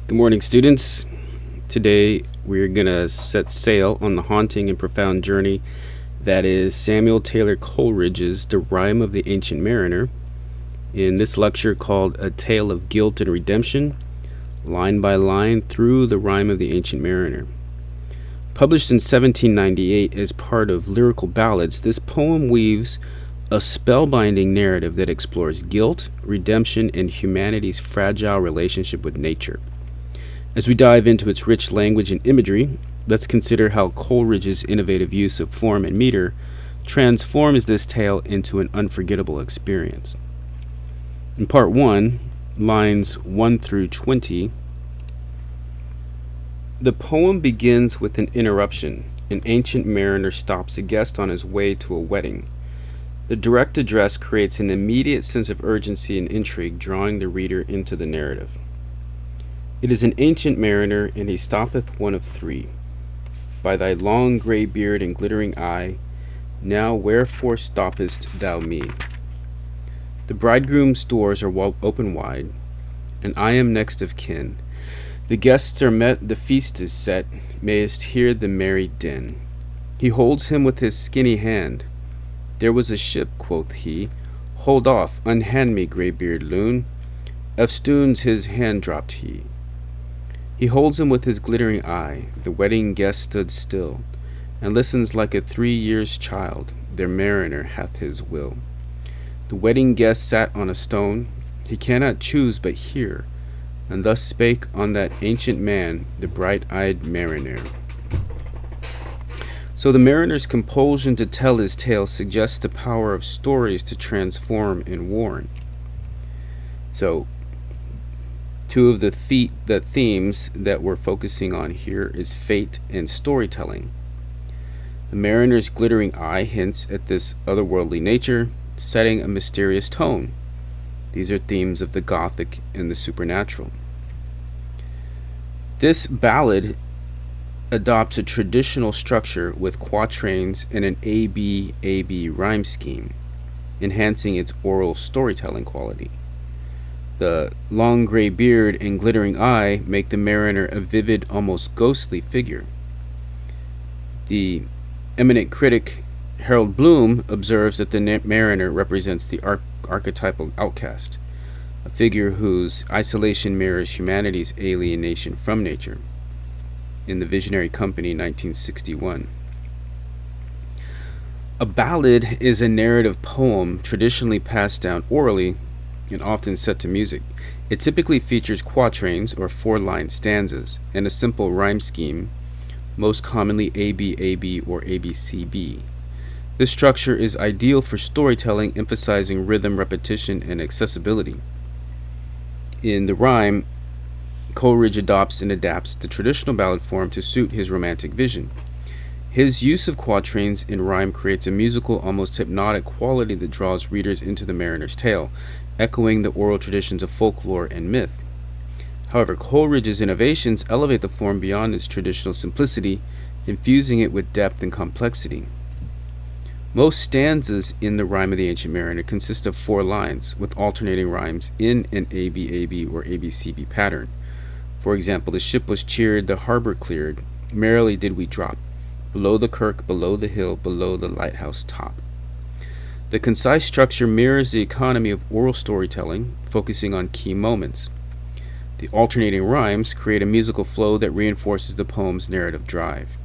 Good morning, students. Today we're going to set sail on the haunting and profound journey that is Samuel Taylor Coleridge's The Rime of the Ancient Mariner. In this lecture called A Tale of Guilt and Redemption, line by line through the Rime of the Ancient Mariner. Published in 1798 as part of Lyrical Ballads, this poem weaves a spellbinding narrative that explores guilt, redemption, and humanity's fragile relationship with nature. As we dive into its rich language and imagery, let's consider how Coleridge's innovative use of form and meter transforms this tale into an unforgettable experience. In Part 1, lines 1 through 20, the poem begins with an interruption. An ancient mariner stops a guest on his way to a wedding. The direct address creates an immediate sense of urgency and intrigue, drawing the reader into the narrative. It is an ancient mariner, and he stoppeth one of three. By thy long grey beard and glittering eye, now wherefore stoppest thou me? The bridegroom's doors are open wide, and I am next of kin. The guests are met, the feast is set, mayest hear the merry din. He holds him with his skinny hand. There was a ship, quoth he. Hold off, unhand me, grey-beard loon. Eftsoons his hand dropped he. He holds him with his glittering eye. The wedding guest stood still, and listens like a 3 years' child. Their mariner hath his will. The wedding guest sat on a stone. He cannot choose but hear, and thus spake on that ancient man, the bright-eyed mariner. So the mariner's compulsion to tell his tale suggests the power of stories to transform and warn. So, two of the themes that we're focusing on here is fate and storytelling. The mariner's glittering eye hints at this otherworldly nature, setting a mysterious tone. These are themes of the Gothic and the supernatural. This ballad adopts a traditional structure with quatrains and an A-B rhyme scheme, enhancing its oral storytelling quality. The long gray beard and glittering eye make the mariner a vivid, almost ghostly figure. The eminent critic Harold Bloom observes that the mariner represents the archetypal outcast, a figure whose isolation mirrors humanity's alienation from nature, in the Visionary Company, 1961. A ballad is a narrative poem traditionally passed down orally and often set to music. It typically features quatrains or 4-line stanzas and a simple rhyme scheme, most commonly A-B or A-B-C-B. This structure is ideal for storytelling, emphasizing rhythm, repetition, and accessibility. In the rhyme, Coleridge adopts and adapts the traditional ballad form to suit his romantic vision. His use of quatrains in rhyme creates a musical, almost hypnotic quality that draws readers into the mariner's tale, echoing the oral traditions of folklore and myth. However, Coleridge's innovations elevate the form beyond its traditional simplicity, infusing it with depth and complexity. Most stanzas in the Rime of the Ancient Mariner consist of 4 lines, with alternating rhymes in an A-B or A-B-C-B pattern. For example, the ship was cheered, the harbor cleared, merrily did we drop, below the kirk, below the hill, below the lighthouse top. The concise structure mirrors the economy of oral storytelling, focusing on key moments. The alternating rhymes create a musical flow that reinforces the poem's narrative drive.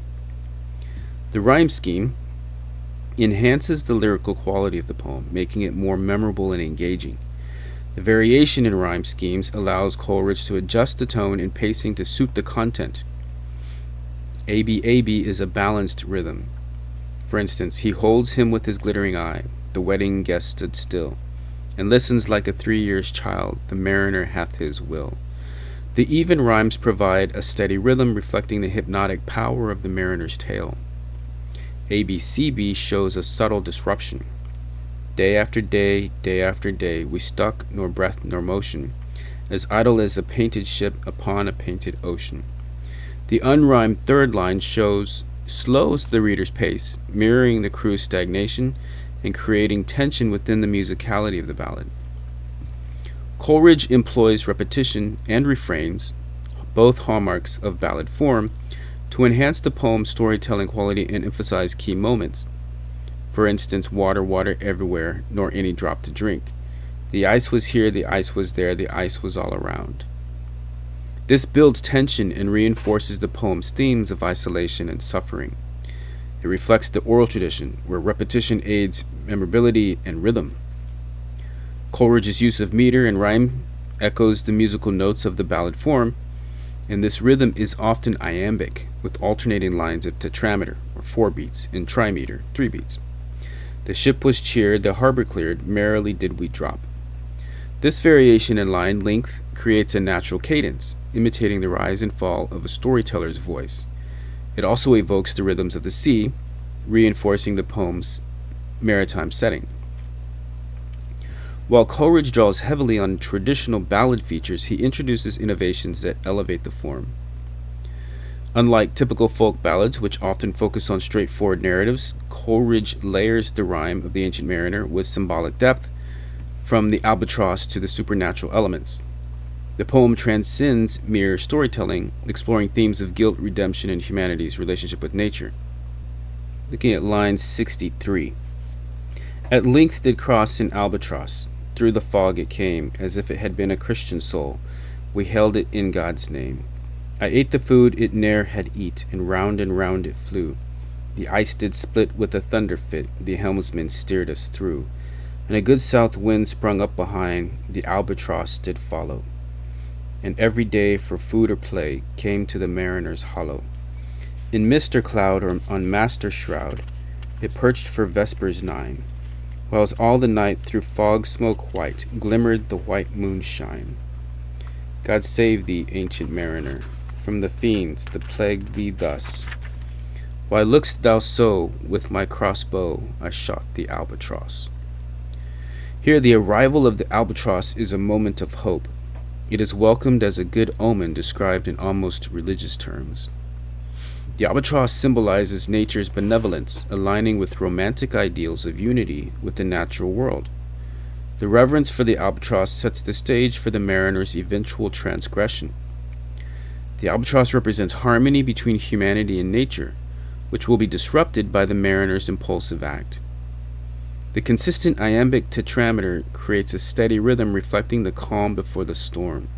The rhyme scheme enhances the lyrical quality of the poem, making it more memorable and engaging. The variation in rhyme schemes allows Coleridge to adjust the tone and pacing to suit the content. A-B is a balanced rhythm. For instance, he holds him with his glittering eye. The wedding guest stood still, and listens like a 3 years' child. The mariner hath his will. The even rhymes provide a steady rhythm, reflecting the hypnotic power of the mariner's tale. A-B shows a subtle disruption. Day after day, we stuck, nor breath nor motion, as idle as a painted ship upon a painted ocean. The unrhymed third line slows the reader's pace, mirroring the crew's stagnation and creating tension within the musicality of the ballad. Coleridge employs repetition and refrains, both hallmarks of ballad form, to enhance the poem's storytelling quality and emphasize key moments. For instance, water, water everywhere, nor any drop to drink. The ice was here, the ice was there, the ice was all around. This builds tension and reinforces the poem's themes of isolation and suffering. It reflects the oral tradition, where repetition aids memorability and rhythm. Coleridge's use of meter and rhyme echoes the musical notes of the ballad form, and this rhythm is often iambic, with alternating lines of tetrameter, or 4 beats, and trimeter, 3 beats. The ship was cheered, the harbor cleared, merrily did we drop. This variation in line length creates a natural cadence, imitating the rise and fall of a storyteller's voice. It also evokes the rhythms of the sea, reinforcing the poem's maritime setting. While Coleridge draws heavily on traditional ballad features, he introduces innovations that elevate the form. Unlike typical folk ballads, which often focus on straightforward narratives, Coleridge layers the rhyme of the Ancient Mariner with symbolic depth, from the albatross to the supernatural elements. The poem transcends mere storytelling, exploring themes of guilt, redemption, and humanity's relationship with nature. Looking at line 63. At length did cross an albatross. Through the fog it came, as if it had been a Christian soul. We held it in God's name. I ate the food it ne'er had eat, and round it flew. The ice did split with a thunder fit, the helmsman steered us through. And a good south wind sprung up behind, the albatross did follow. And every day for food or play came to the mariner's hollow. In mist or cloud or on mast or shroud, it perched for vespers 9, whiles all the night through fog smoke white glimmered the white moonshine. God save thee, ancient mariner, from the fiends that plague thee thus. Why look'st thou so? With my crossbow I shot the albatross. Here the arrival of the albatross is a moment of hope. It is welcomed as a good omen described in almost religious terms. The albatross symbolizes nature's benevolence, aligning with romantic ideals of unity with the natural world. The reverence for the albatross sets the stage for the mariner's eventual transgression. The albatross represents harmony between humanity and nature, which will be disrupted by the mariner's impulsive act. The consistent iambic tetrameter creates a steady rhythm reflecting the calm before the storm.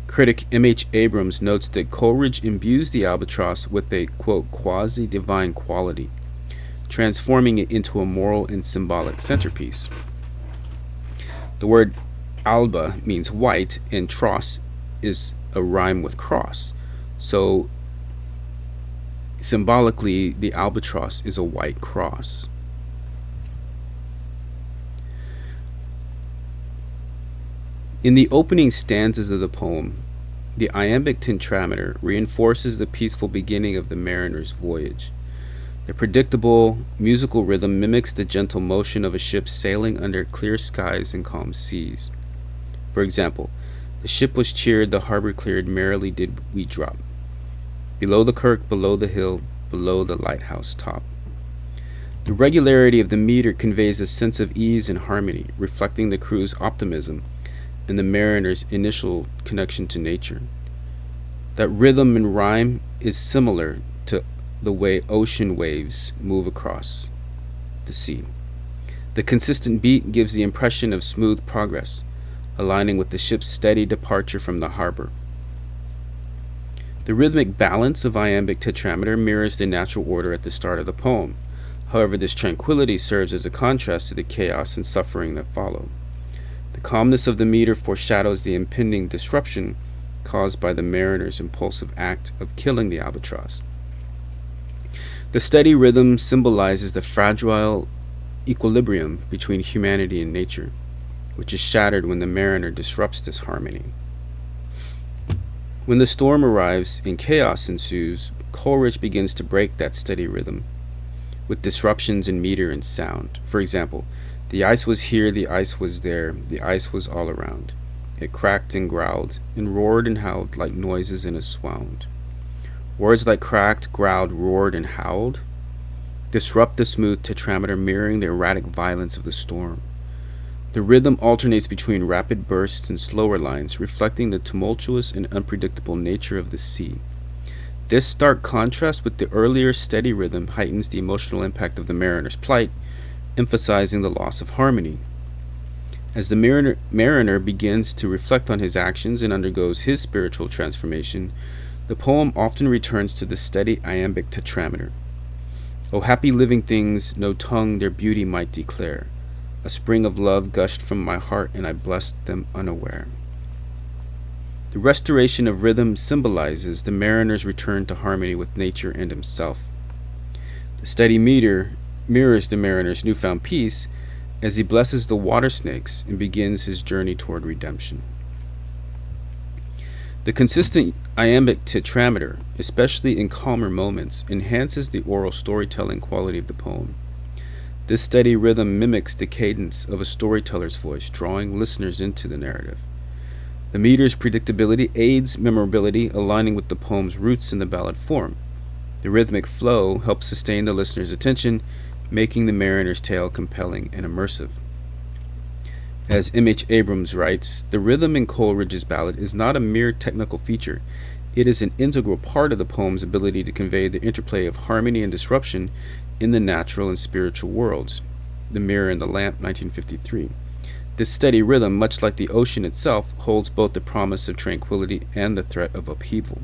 Critic M.H. Abrams notes that Coleridge imbues the albatross with a, quote, quasi-divine quality, transforming it into a moral and symbolic centerpiece. The word alba means white, and tross is a rhyme with cross. So, symbolically, the albatross is a white cross. In the opening stanzas of the poem, the iambic tetrameter reinforces the peaceful beginning of the mariner's voyage. The predictable musical rhythm mimics the gentle motion of a ship sailing under clear skies and calm seas. For example, the ship was cheered, the harbor cleared, merrily did we drop. Below the kirk, below the hill, below the lighthouse top. The regularity of the meter conveys a sense of ease and harmony, reflecting the crew's optimism and the mariner's initial connection to nature. That rhythm and rhyme is similar to the way ocean waves move across the sea. The consistent beat gives the impression of smooth progress, aligning with the ship's steady departure from the harbor. The rhythmic balance of iambic tetrameter mirrors the natural order at the start of the poem. However, this tranquility serves as a contrast to the chaos and suffering that follow. The calmness of the meter foreshadows the impending disruption caused by the mariner's impulsive act of killing the albatross. The steady rhythm symbolizes the fragile equilibrium between humanity and nature, which is shattered when the mariner disrupts this harmony. When the storm arrives and chaos ensues, Coleridge begins to break that steady rhythm with disruptions in meter and sound. For example, the ice was here, the ice was there, the ice was all around. It cracked and growled, and roared and howled like noises in a swound. Words like cracked, growled, roared, and howled disrupt the smooth tetrameter, mirroring the erratic violence of the storm. The rhythm alternates between rapid bursts and slower lines, reflecting the tumultuous and unpredictable nature of the sea. This stark contrast with the earlier steady rhythm heightens the emotional impact of the mariner's plight, emphasizing the loss of harmony. As the mariner begins to reflect on his actions and undergoes his spiritual transformation, the poem often returns to the steady iambic tetrameter. O happy living things, no tongue their beauty might declare. A spring of love gushed from my heart, and I blessed them unaware. The restoration of rhythm symbolizes the mariner's return to harmony with nature and himself. The steady meter mirrors the mariner's newfound peace as he blesses the water snakes and begins his journey toward redemption. The consistent iambic tetrameter, especially in calmer moments, enhances the oral storytelling quality of the poem. This steady rhythm mimics the cadence of a storyteller's voice, drawing listeners into the narrative. The meter's predictability aids memorability, aligning with the poem's roots in the ballad form. The rhythmic flow helps sustain the listener's attention, making the mariner's tale compelling and immersive. As M.H. Abrams writes, the rhythm in Coleridge's ballad is not a mere technical feature. It is an integral part of the poem's ability to convey the interplay of harmony and disruption in the natural and spiritual worlds. The Mirror and the Lamp, 1953. This steady rhythm, much like the ocean itself, holds both the promise of tranquility and the threat of upheaval.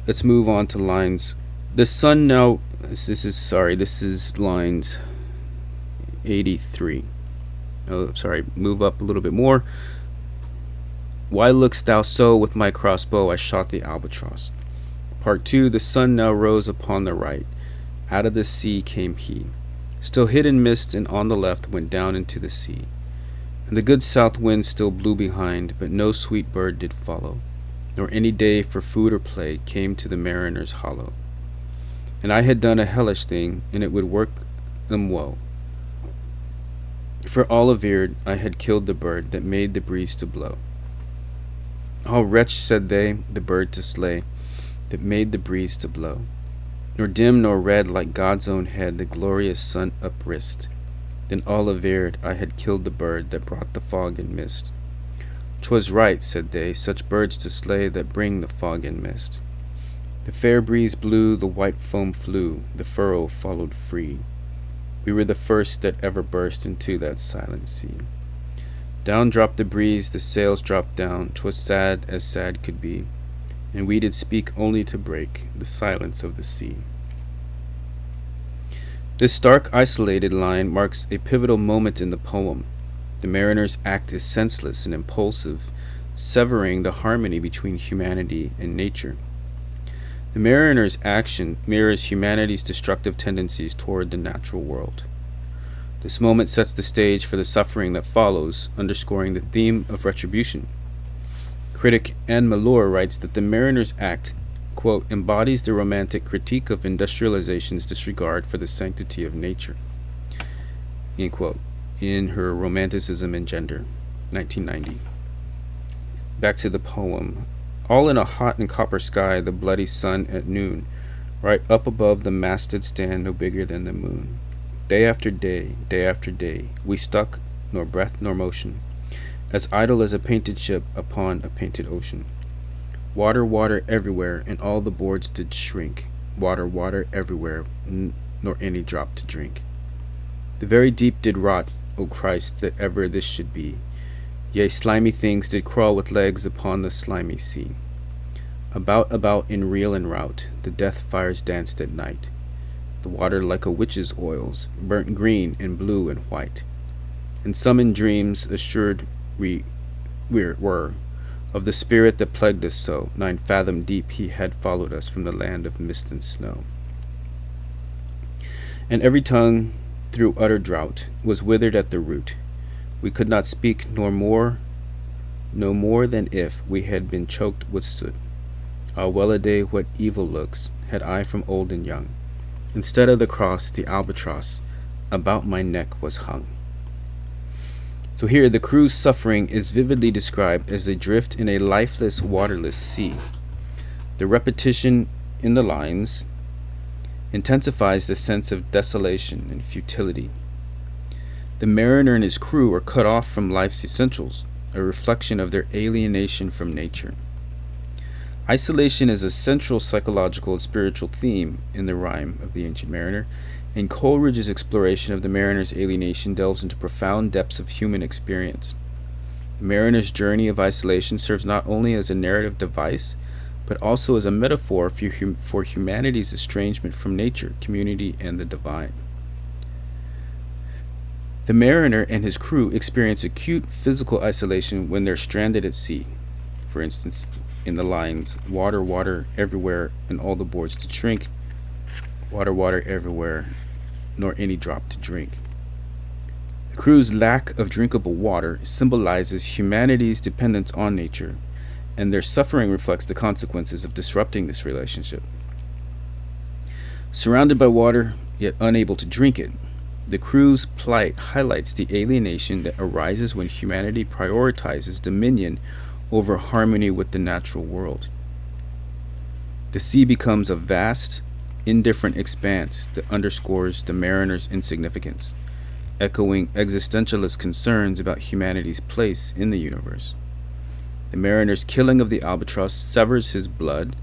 Let's move on to lines. The sun now. This is lines 83. Oh, sorry, move up a little bit more. Why look'st thou so? With my crossbow I shot the albatross. Part 2. The sun now rose upon the right. Out of the sea came he. Still hid in mist, and on the left went down into the sea. And the good south wind still blew behind, but no sweet bird did follow, nor any day for food or play came to the mariner's hollow. And I had done a hellish thing, and it would work them woe. For all averred, I had killed the bird that made the breeze to blow. Ah, wretch, said they, the bird to slay, that made the breeze to blow. Nor dim nor red like God's own head the glorious sun uprist. Then all averred, I had killed the bird that brought the fog and mist. 'Twas right, said they, such birds to slay that bring the fog and mist. The fair breeze blew, the white foam flew, the furrow followed free. We were the first that ever burst into that silent sea. Down dropped the breeze, the sails dropped down, 'twas sad as sad could be, and we did speak only to break the silence of the sea. This stark, isolated line marks a pivotal moment in the poem. The mariner's act is senseless and impulsive, severing the harmony between humanity and nature. The mariner's action mirrors humanity's destructive tendencies toward the natural world. This moment sets the stage for the suffering that follows, underscoring the theme of retribution. Critic Anne Mallour writes that the mariner's act, quote, embodies the romantic critique of industrialization's disregard for the sanctity of nature, end quote, in her Romanticism and Gender, 1990. Back to the poem. All in a hot and copper sky, the bloody sun at noon, right up above the masted stand no bigger than the moon. Day after day, we stuck, nor breath nor motion, as idle as a painted ship upon a painted ocean. Water, water everywhere, and all the boards did shrink. Water, water everywhere, nor any drop to drink. The very deep did rot, O Christ, that ever this should be. Yea, slimy things did crawl with legs upon the slimy sea. About in reel and rout, the death fires danced at night. The water like a witch's oils, burnt green and blue and white. And some in dreams assured we were of the spirit that plagued us so. 9 fathom deep he had followed us from the land of mist and snow. And every tongue, through utter drought, was withered at the root. We could not speak no more than if we had been choked with soot. Ah, well a day, what evil looks had I from old and young. Instead of the cross, the albatross about my neck was hung. So here, the crew's suffering is vividly described as they drift in a lifeless, waterless sea. The repetition in the lines intensifies the sense of desolation and futility. The mariner and his crew are cut off from life's essentials, a reflection of their alienation from nature. Isolation is a central psychological and spiritual theme in the Rime of the Ancient Mariner, and Coleridge's exploration of the mariner's alienation delves into profound depths of human experience. The mariner's journey of isolation serves not only as a narrative device, but also as a metaphor for humanity's estrangement from nature, community, and the divine. The mariner and his crew experience acute physical isolation when they're stranded at sea. For instance, in the lines, water, water everywhere, and all the boards to drink, water, water everywhere, nor any drop to drink. The crew's lack of drinkable water symbolizes humanity's dependence on nature, and their suffering reflects the consequences of disrupting this relationship. Surrounded by water, yet unable to drink it, the crew's plight highlights the alienation that arises when humanity prioritizes dominion over harmony with the natural world. The sea becomes a vast, indifferent expanse that underscores the mariner's insignificance, echoing existentialist concerns about humanity's place in the universe. The mariner's killing of the albatross severs his bond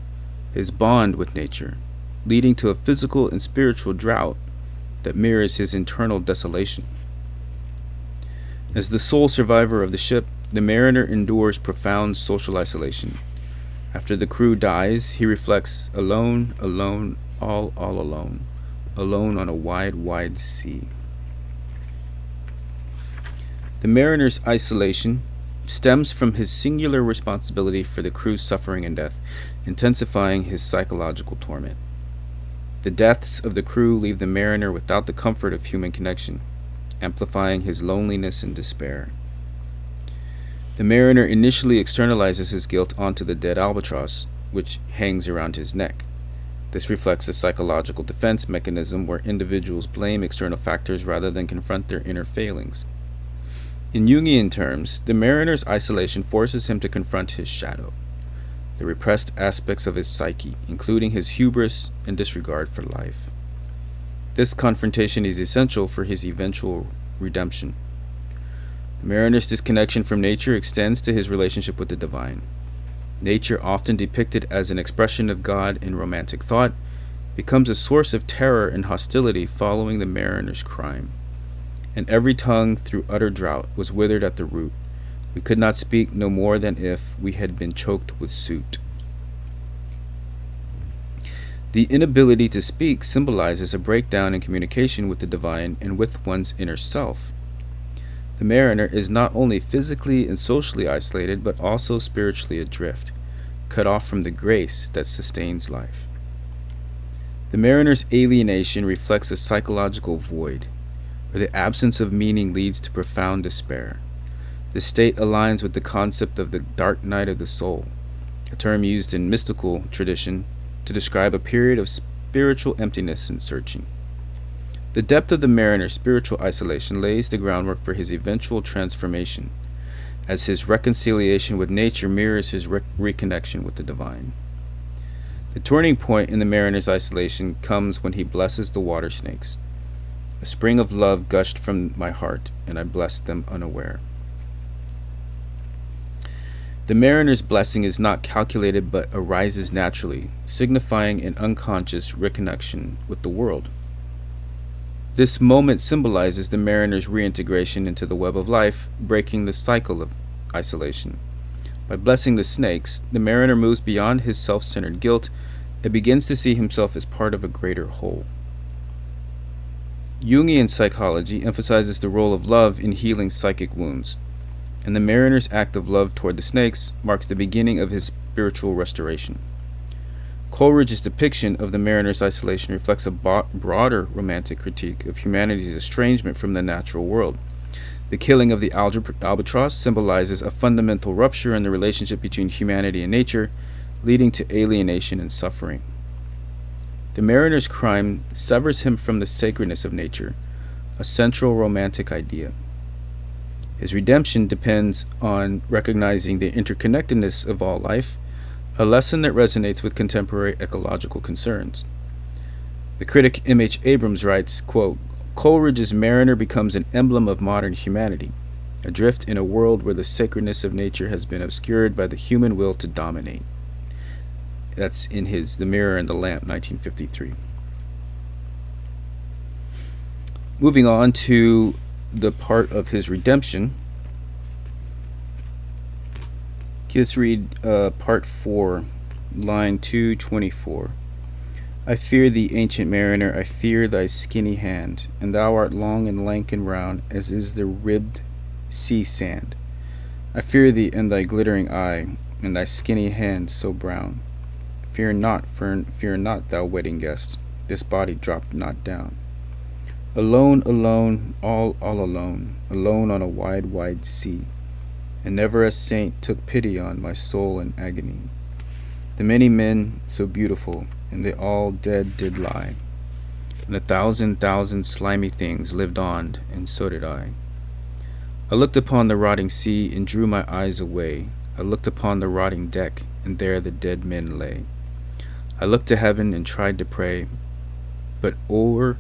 with nature, leading to a physical and spiritual drought that mirrors his internal desolation. As the sole survivor of the ship, the mariner endures profound social isolation. After the crew dies, he reflects alone, alone, all alone, alone on a wide, wide sea. The mariner's isolation stems from his singular responsibility for the crew's suffering and death, intensifying his psychological torment. The deaths of the crew leave the mariner without the comfort of human connection, amplifying his loneliness and despair. The mariner initially externalizes his guilt onto the dead albatross, which hangs around his neck. This reflects a psychological defense mechanism where individuals blame external factors rather than confront their inner failings. In Jungian terms, the mariner's isolation forces him to confront his shadow, the repressed aspects of his psyche, including his hubris and disregard for life. This confrontation is essential for his eventual redemption. The mariner's disconnection from nature extends to his relationship with the divine. Nature, often depicted as an expression of God in romantic thought, becomes a source of terror and hostility following the mariner's crime. And every tongue, through utter drought, was withered at the root. We could not speak no more than if we had been choked with soot. The inability to speak symbolizes a breakdown in communication with the divine and with one's inner self. The mariner is not only physically and socially isolated, but also spiritually adrift, cut off from the grace that sustains life. The mariner's alienation reflects a psychological void, where the absence of meaning leads to profound despair. This state aligns with the concept of the dark night of the soul, a term used in mystical tradition to describe a period of spiritual emptiness and searching. The depth of the mariner's spiritual isolation lays the groundwork for his eventual transformation, as his reconciliation with nature mirrors his reconnection with the divine. The turning point in the mariner's isolation comes when he blesses the water snakes. A spring of love gushed from my heart, and I blessed them unaware. The mariner's blessing is not calculated but arises naturally, signifying an unconscious reconnection with the world. This moment symbolizes the mariner's reintegration into the web of life, breaking the cycle of isolation. By blessing the snakes, the mariner moves beyond his self-centered guilt and begins to see himself as part of a greater whole. Jungian psychology emphasizes the role of love in healing psychic wounds, and the mariner's act of love toward the snakes marks the beginning of his spiritual restoration. Coleridge's depiction of the mariner's isolation reflects a broader romantic critique of humanity's estrangement from the natural world. The killing of the albatross symbolizes a fundamental rupture in the relationship between humanity and nature, leading to alienation and suffering. The mariner's crime severs him from the sacredness of nature, a central romantic idea. His redemption depends on recognizing the interconnectedness of all life, a lesson that resonates with contemporary ecological concerns. The critic M.H. Abrams writes, quote, Coleridge's Mariner becomes an emblem of modern humanity, adrift in a world where the sacredness of nature has been obscured by the human will to dominate. That's in his The Mirror and the Lamp, 1953. Moving on to the part of his redemption. Let's read part 4, line 224. I fear thee, ancient mariner, I fear thy skinny hand, and thou art long and lank and round, as is the ribbed sea sand. I fear thee and thy glittering eye, and thy skinny hand so brown. Fear not, fear not, thou wedding guest, this body dropped not down. Alone, alone, all alone, alone on a wide, wide sea, and never a saint took pity on my soul in agony. The many men so beautiful, and they all dead did lie, and 1,000 slimy things lived on, and so did I. I looked upon the rotting sea, and drew my eyes away. I looked upon the rotting deck, and there the dead men lay. I looked to heaven and tried to pray, but o'er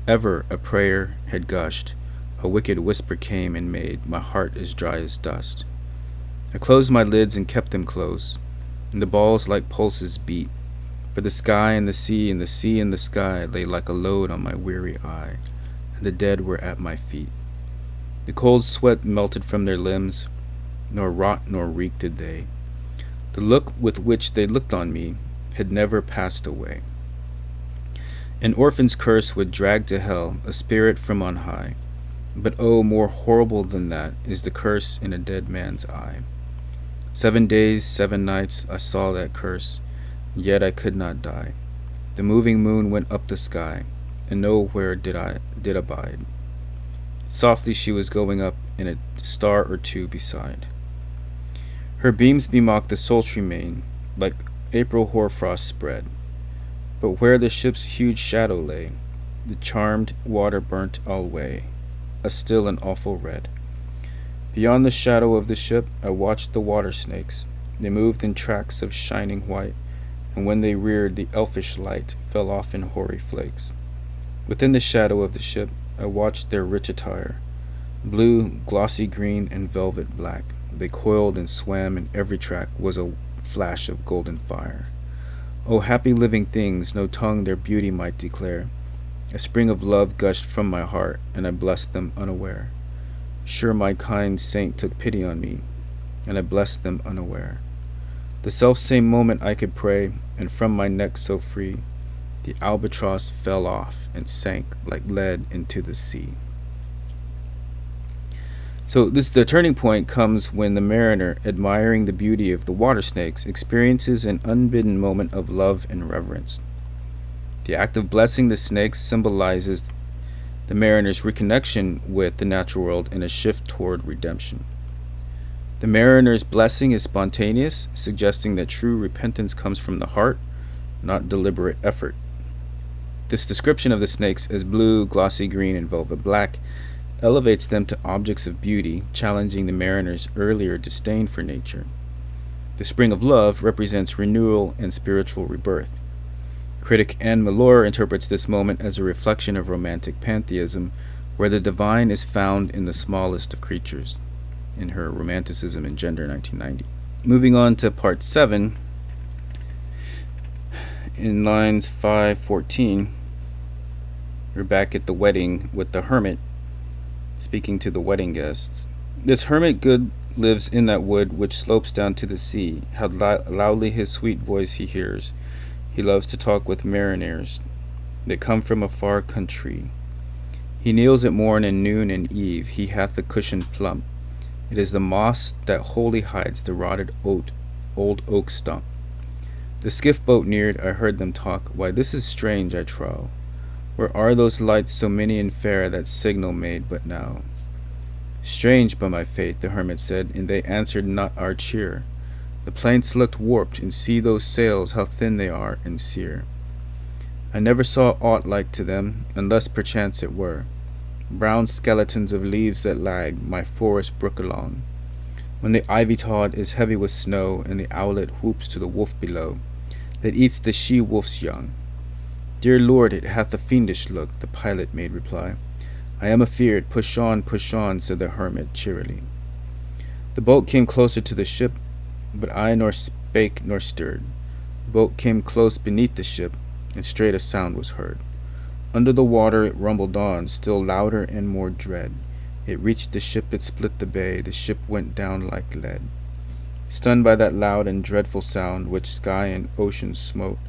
ever a prayer had gushed. A wicked whisper came and made my heart as dry as dust. I closed my lids and kept them close, and the balls like pulses beat, for the sky and the sea and the sea and the sky lay like a load on my weary eye, and the dead were at my feet. The cold sweat melted from their limbs, nor rot nor reek did they. The look with which they looked on me had never passed away. An orphan's curse would drag to hell a spirit from on high, but oh, more horrible than that is the curse in a dead man's eye. 7 days, 7 nights I saw that curse, yet I could not die. The moving moon went up the sky, and nowhere did abide. Softly she was going up, and a star or two beside. Her beams bemocked the sultry main, like April hoarfrost spread. But where the ship's huge shadow lay, the charmed water burnt alway, a still and awful red. Beyond the shadow of the ship I watched the water snakes. They moved in tracks of shining white, and when they reared the elfish light fell off in hoary flakes. Within the shadow of the ship I watched their rich attire, blue, glossy green, and velvet black. They coiled and swam, and every track was a flash of golden fire. O happy living things, no tongue their beauty might declare. A spring of love gushed from my heart, and I blessed them unaware. Sure my kind saint took pity on me, and I blessed them unaware. The self-same moment I could pray, and from my neck so free, the albatross fell off and sank like lead into the sea. So the turning point comes when the mariner, admiring the beauty of the water snakes, experiences an unbidden moment of love and reverence. The act of blessing the snakes symbolizes the mariner's reconnection with the natural world and a shift toward redemption. The mariner's blessing is spontaneous, suggesting that true repentance comes from the heart, not deliberate effort. This description of the snakes as blue, glossy green, and velvet black elevates them to objects of beauty, challenging the mariner's earlier disdain for nature. The spring of love represents renewal and spiritual rebirth. Critic Anne Malor interprets this moment as a reflection of romantic pantheism, where the divine is found in the smallest of creatures, in her Romanticism and Gender, 1990. Moving on to part 7, in lines 5-14, we're back at the wedding with the hermit, speaking to the wedding guests. This hermit good lives in that wood which slopes down to the sea. How loudly his sweet voice he hears. He loves to talk with mariners that come from a far country. He kneels at morn and noon and eve. He hath the cushion plump. It is the moss that wholly hides the rotted old oak stump. The skiff boat neared. I heard them talk. Why, this is strange, I trow. Where are those lights so many and fair that signal made but now? Strange, by my faith, the hermit said, and they answered not our cheer. The planks looked warped, and see those sails, how thin they are and sere. I never saw aught like to them, unless perchance it were brown skeletons of leaves that lag my forest brook along, when the ivy tod is heavy with snow, and the owlet whoops to the wolf below, that eats the she-wolf's young. Dear Lord, it hath a fiendish look, the pilot made reply. I am afeard. Push on, said the hermit cheerily. The boat came closer to the ship, but I nor spake nor stirred. The boat came close beneath the ship, and straight a sound was heard. Under the water it rumbled on, still louder and more dread. It reached the ship, it split the bay, the ship went down like lead. Stunned by that loud and dreadful sound, which sky and ocean smote,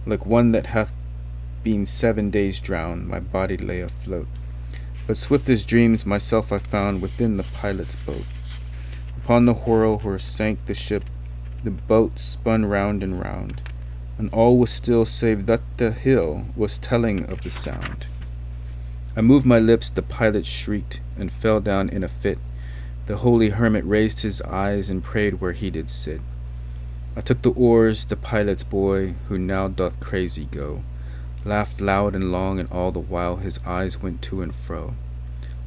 like one that hath been 7 days drowned, my body lay afloat. But swift as dreams myself I found within the pilot's boat. Upon the whirl where sank the ship, the boat spun round and round, and all was still save that the hill was telling of the sound. I moved my lips, the pilot shrieked, and fell down in a fit. The holy hermit raised his eyes and prayed where he did sit. I took the oars, the pilot's boy, who now doth crazy go, laughed loud and long, and all the while his eyes went to and fro.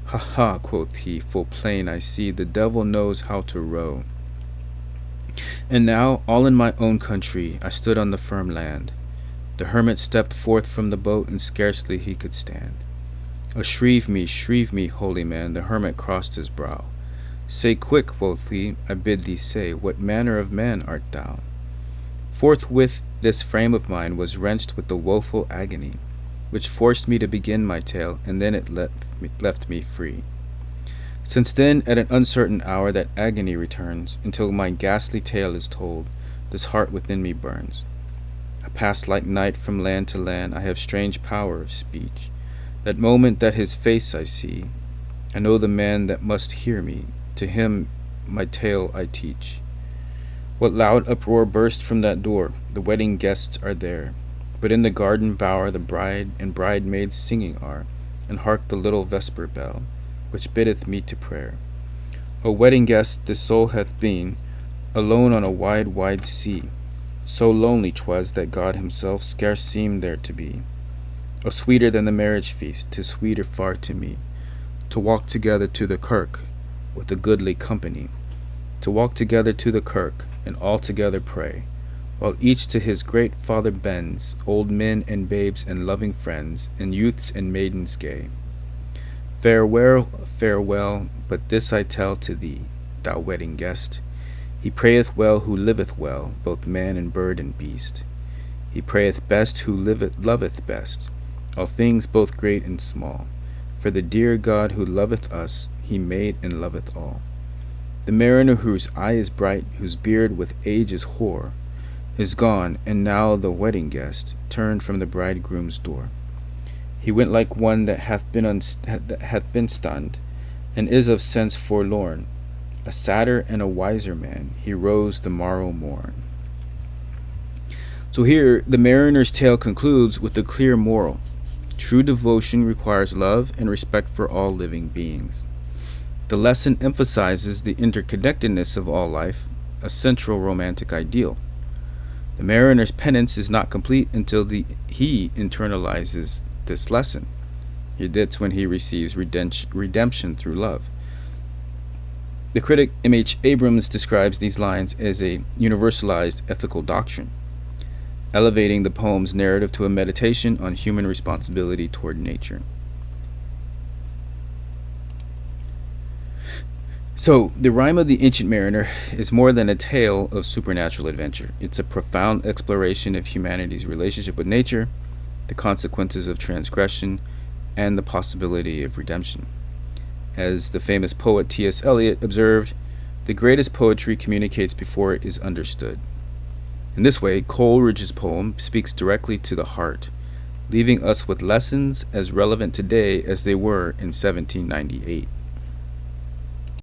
Ha ha, quoth he, full plain I see, the devil knows how to row. And now, all in my own country, I stood on the firm land. The hermit stepped forth from the boat, and scarcely he could stand. Oh, shrieve me, holy man, the hermit crossed his brow. Say quick, quoth he, I bid thee say, what manner of man art thou? Forthwith this frame of mine was wrenched with the woeful agony, which forced me to begin my tale, and then it left me free. Since then, at an uncertain hour, that agony returns, until my ghastly tale is told, this heart within me burns. I pass like night from land to land, I have strange power of speech. That moment that his face I see, I know the man that must hear me, to him my tale I teach. What loud uproar burst from that door? The wedding guests are there, but in the garden bower the bride and bridemaids singing are, and hark the little vesper bell, which biddeth me to prayer. O wedding guest, this soul hath been alone on a wide, wide sea. So lonely 'twas that God himself scarce seemed there to be. O sweeter than the marriage feast, 'tis sweeter far to me, to walk together to the kirk with a goodly company, to walk together to the kirk, and all together pray, while each to his great Father bends, old men and babes and loving friends, and youths and maidens gay. Farewell, farewell, but this I tell to thee, thou wedding guest, he prayeth well who liveth well, both man and bird and beast. He prayeth best who loveth best, all things both great and small, for the dear God who loveth us, he made and loveth all. The mariner whose eye is bright, whose beard with age is hoar, is gone, and now the wedding guest turned from the bridegroom's door. He went like one that hath been stunned, and is of sense forlorn. A sadder and a wiser man, he rose the morrow morn. So here, the mariner's tale concludes with a clear moral. True devotion requires love and respect for all living beings. The lesson emphasizes the interconnectedness of all life, a central romantic ideal. The mariner's penance is not complete until he internalizes this lesson. That's when he receives redemption through love. The critic M.H. Abrams describes these lines as a universalized ethical doctrine, elevating the poem's narrative to a meditation on human responsibility toward nature. So, the Rime of the Ancient Mariner is more than a tale of supernatural adventure. It's a profound exploration of humanity's relationship with nature, the consequences of transgression, and the possibility of redemption. As the famous poet T.S. Eliot observed, the greatest poetry communicates before it is understood. In this way, Coleridge's poem speaks directly to the heart, leaving us with lessons as relevant today as they were in 1798.